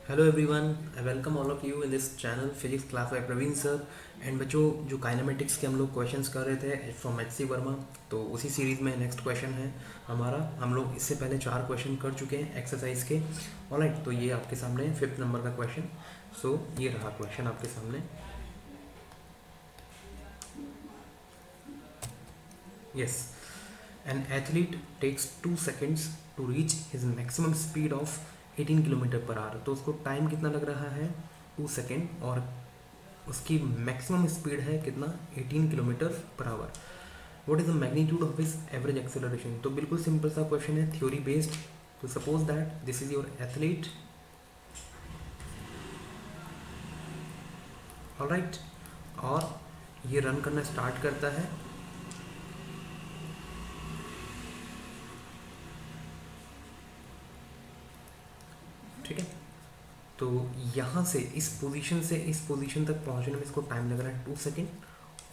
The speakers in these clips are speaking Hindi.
Hello everyone, I welcome all of you in this channel physics class by Praveen sir. And बच्चों, जो काइनेमेटिक्स के हम लोग क्वेश्चंस कर रहे थे फ्रॉम एच सी वर्मा, तो उसी सीरीज़ में नेक्स्ट क्वेश्चन है हमारा। हम लोग इससे पहले 4 क्वेश्चन कर चुके हैं एक्सरसाइज के। ऑलराइट, तो ये आपके सामने 5th नंबर का क्वेश्चन। सो ये रहा क्वेश्चन आपके सामने। Yes, an athlete takes 2 seconds to reach his maximum speed of 18 kilometre per hour. तो उसको टाइम कितना लग रहा है? 2 सेकेंड। और उसकी मैक्सिमम स्पीड है कितना? 18 kilometre per our. What is the magnitude of his average acceleration? तो बिल्कुल सिंपल सा क्वेश्चन है, थ्योरी बेस्ड। तो suppose that this is your athlete, alright, और ये रन करना स्टार्ट करता है। ठीक है, तो यहाँ से इस पोजीशन से इस पोजीशन तक पहुँचने में इसको टाइम लग रहा है 2 सेकेंड।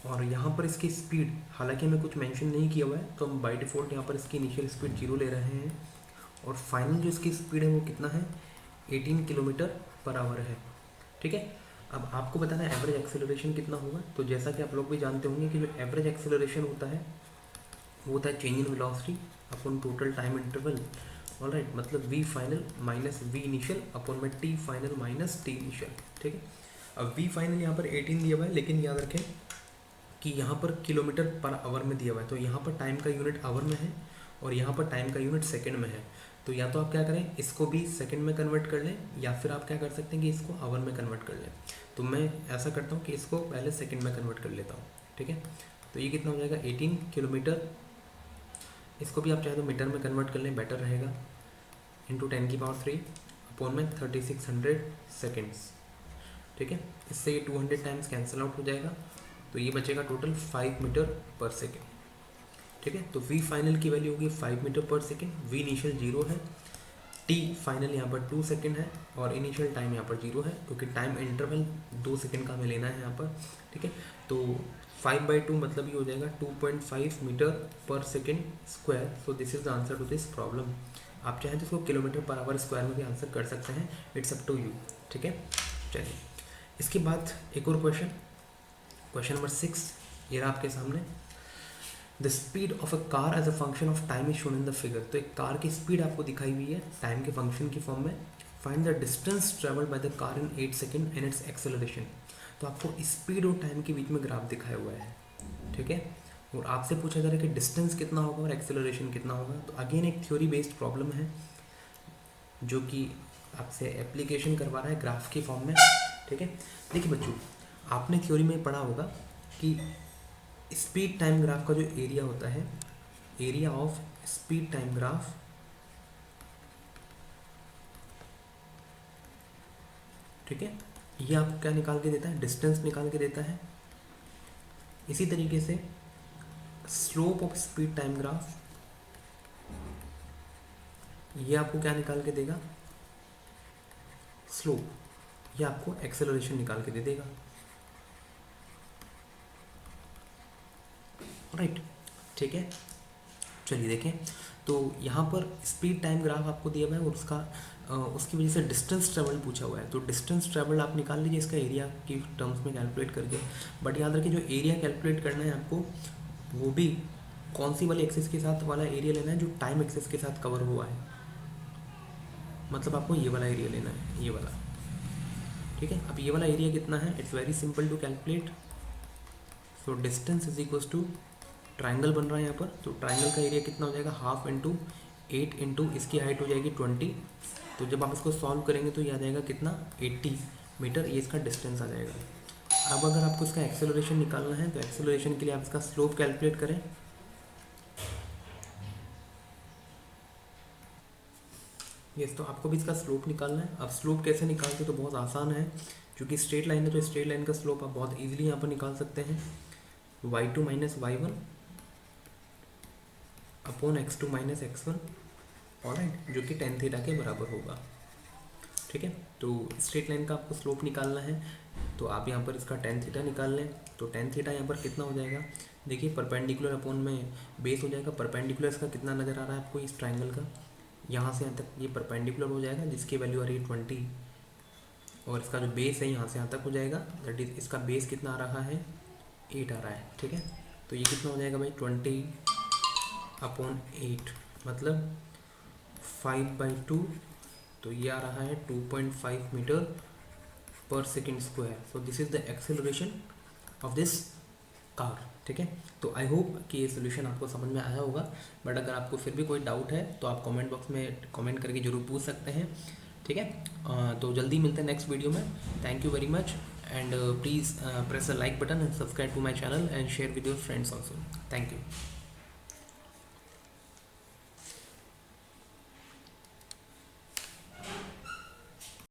और यहाँ पर इसकी स्पीड, हालांकि हमें कुछ मेंशन नहीं किया हुआ है, तो हम बाय डिफ़ॉल्ट यहाँ पर इसकी इनिशियल स्पीड 0 ले रहे हैं। और फाइनल जो इसकी स्पीड है वो कितना है? 18 किलोमीटर पर आवर है। ठीक है, अब आपको बताना है एवरेज एक्सेलरेशन कितना होगा। तो जैसा कि आप लोग भी जानते होंगे कि जो एवरेज एक्सेलरेशन होता है वो होता है change in velocity upon total time interval. Alright, मतलब V final minus V initial upon में T final minus T initial. ठीक है, अब वी फाइनल यहाँ पर 18 दिया हुआ है, लेकिन याद रखें कि यहाँ पर किलोमीटर पर आवर में दिया हुआ है, तो यहाँ पर टाइम का यूनिट आवर में है और यहाँ पर टाइम का यूनिट सेकंड में है। तो या तो आप क्या करें, इसको भी सेकंड में कन्वर्ट कर लें, या फिर आप क्या कर सकते हैं कि इसको आवर में कन्वर्ट कर लें। तो मैं ऐसा करता हूँ कि इसको पहले सेकंड में कन्वर्ट कर लेता हूँ। ठीक है, तो ये कितना हो जाएगा? 18 किलोमीटर। इसको भी आप चाहे तो मीटर में कन्वर्ट कर लें, बेटर रहेगा। इंटू 10⁻³ अपॉन में 3600 सेकेंड्स। ठीक है, इससे ये 200 टाइम्स कैंसिल आउट हो जाएगा, तो ये बचेगा टोटल 5 मीटर पर सेकेंड। ठीक है, तो वी फाइनल की वैल्यू होगी 5 metre per second. V initial 0 है, टी फाइनल यहाँ पर 2 सेकेंड है, और इनिशियल टाइम यहाँ पर 0 है, क्योंकि टाइम इंटरवल 2 सेकेंड का हमें लेना है यहाँ पर। ठीक है, तो 5/2 मतलब ये हो जाएगा 2.5 metre per second square. So this is the answer to this problem. आप चाहें तो इसको किलोमीटर पर आवर स्क्वायर में भी आंसर कर सकते हैं, इट्स अप टू यू। ठीक है, चलिए इसके बाद एक और क्वेश्चन, क्वेश्चन नंबर 6 ये रहा आपके सामने। The speed of a car as a function of time is shown in the figure. तो एक कार की स्पीड आपको दिखाई हुई है टाइम के फंक्शन की फॉर्म में। Find the distance travelled by the car in 8 second and it's acceleration. तो आपको स्पीड और टाइम के बीच में ग्राफ दिखाया हुआ है। ठीक है, और आपसे पूछा जा रहा है कि डिस्टेंस कितना होगा और एक्सेलरेशन कितना होगा। तो अगेन एक थ्योरी बेस्ड प्रॉब्लम है जो कि आपसे एप्लीकेशन करवा रहा है ग्राफ की फॉर्म में। ठीक है, देखिए बच्चों, आपने थ्योरी में पढ़ा होगा कि स्पीड टाइम ग्राफ का जो एरिया होता है, area of speed time graph, ठीक है, ये आपको क्या निकाल के देता है? डिस्टेंस निकाल के देता है। इसी तरीके से slope of speed time graph, ये आपको क्या निकाल के देगा? स्लोप। ये आपको एक्सेलरेशन निकाल के दे देगा। राइट, ठीक है, चलिए देखें। तो यहाँ पर स्पीड टाइम ग्राफ आपको दिया हुआ है और उसकी वजह से डिस्टेंस ट्रेवल पूछा हुआ है। तो डिस्टेंस ट्रेवल आप निकाल लीजिए इसका एरिया की टर्म्स में कैलकुलेट करके। बट याद रखिए, जो एरिया कैलकुलेट करना है आपको, वो भी कौन सी वाली एक्सिस के साथ वाला एरिया लेना है? जो टाइम एक्सिस के साथ कवर हुआ है, मतलब आपको ये वाला एरिया लेना है, ये वाला। ठीक है, अब ये वाला एरिया कितना है? It's very simple to calculate. So distance is equal to, triangle बन रहा है यहाँ पर, तो ट्राइंगल का एरिया कितना हो जाएगा? हाफ इंटू 8 इंटू इसकी हाइट हो जाएगी 20। तो जब आप इसको सॉल्व करेंगे तो ये आ जाएगा कितना? 80 मीटर, ये इसका डिस्टेंस आ जाएगा। अब अगर आपको इसका एक्सेलरेशन निकालना है तो एक्सेलरेशन के लिए आप इसका स्लोप कैलकुलेट करें। यस, तो आपको भी इसका स्लोप निकालना है। अब स्लोप कैसे निकालते? तो बहुत आसान है, क्योंकि स्ट्रेट लाइन है तो स्ट्रेट लाइन का स्लोप आप बहुत ईजिली यहाँ पर निकाल सकते हैं। y2 minus y1 upon x2 minus x1, alright, जो कि tan थीटा के बराबर होगा। ठीक है, तो स्ट्रेट लाइन का आपको स्लोप निकालना है, तो आप यहाँ पर इसका tan थीटा निकाल लें। तो tan थीटा यहाँ पर कितना हो जाएगा? देखिए, परपेंडिकुलर अपॉन में बेस हो जाएगा। परपेंडिकुलर इसका कितना नज़र आ रहा है आपको इस ट्राइंगल का? यहाँ से यहाँ तक ये परपेंडिकुलर हो जाएगा, जिसकी वैल्यू आ रही है 20। और इसका जो बेस है यहाँ से यहाँ तक हो जाएगा, दैट इज इसका बेस कितना आ रहा है 8 आ रहा है, ठीक है। तो ये कितना हो जाएगा भाई 20/8 मतलब 5/2, तो ये आ रहा है 2.5 metre per second square. So this is the acceleration of this car, ठीक है। तो आई होप कि ये सोल्यूशन आपको समझ में आया होगा, बट अगर आपको फिर भी कोई डाउट है तो आप कमेंट बॉक्स में कमेंट करके ज़रूर पूछ सकते हैं, ठीक है। तो जल्दी मिलते हैं नेक्स्ट वीडियो में। Thank you very much and please press the like button and subscribe to my channel and share with your friends also. Thank you.